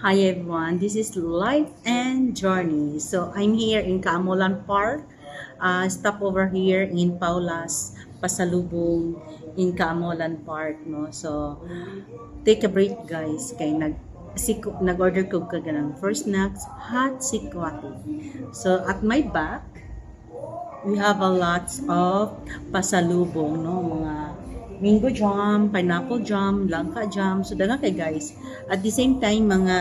Hi everyone, this is Life and Journey. So I'm here in Kaamolan Park. Stop over here in Paulas, Pasalubong in Kaamolan Park. No? So take a break guys. Kay nag-order ko ng first snacks, hot sikwati. So at my back, we have a lot of pasalubong. No? Mga mango jam, pineapple jam, langka jam. So daga kay guys. At the same time, mga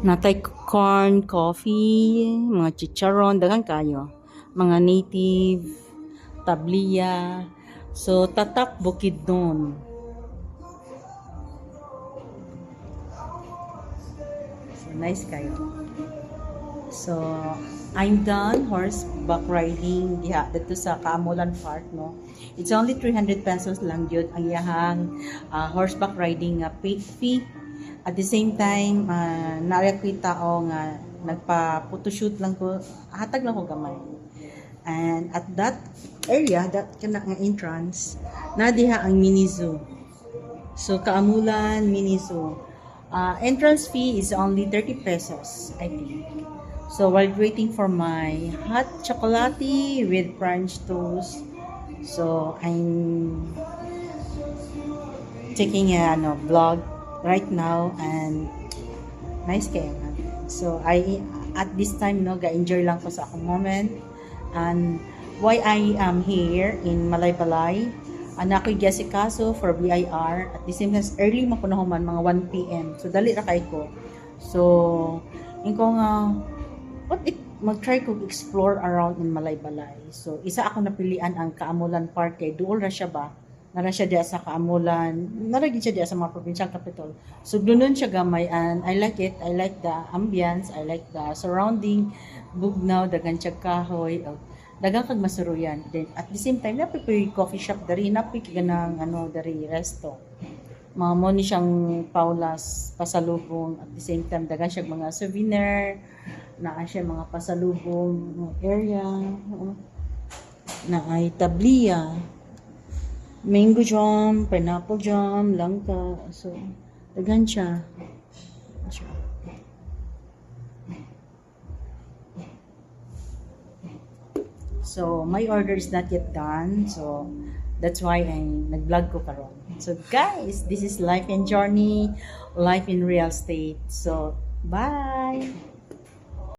natay corn, coffee, mga chicharon, dagan kayo. Mga native, tabliya. So, tatak bukid doon. So, nice kayo. So, I'm done horseback riding dito sa Kaamolan Park, no. It's only 300 pesos lang yun ang iyahang horseback riding fee. At the same time, nakita ko nga nagpa-photoshoot lang ko, hatag lang ko gamay. And at that area, that kana nga entrance, na diha ang mini zoo. So, Kaamulan Mini Zoo. Entrance fee is only 30 pesos, I think. So, while waiting for my hot chocolate with French toast, so I'm taking a vlog right now and nice kayo. So, at this time, ga-enjoy lang ko sa akong moment. And why I am here in Malaybalay, anak ko'y gasikaso for BIR. At the same time, early makunahuman, mga 1 p.m. So, dali ra kay ko. So, yung ko nga, mag-try ko explore around in Malaybalay. So, isa ako napilian ang Kaamolan Park kay duol ra siya ba? Nara siya diya sa Kaamolan, nara gid siya diya sa mga provincial capital. So, dunon siya gamay and I like it. I like the ambience, I like the surrounding, bugnaw, dagan siya kahoy, dagang kag masuruyan. Then, at the same time, napipoy coffee shop dari, napipoy ganang dari resto. Mga mo ni siyang Paulas pasalubong. At the same time, dagan siya mga souvenir, naa siya mga pasalubong area, na ay tabliya, mango jam, pineapple jam, langka. So, dagan siya. So, my order is not yet done. So, that's why I nag-vlog ko karon. So, guys, this is Life and Journey, Life in Real Estate. So, bye!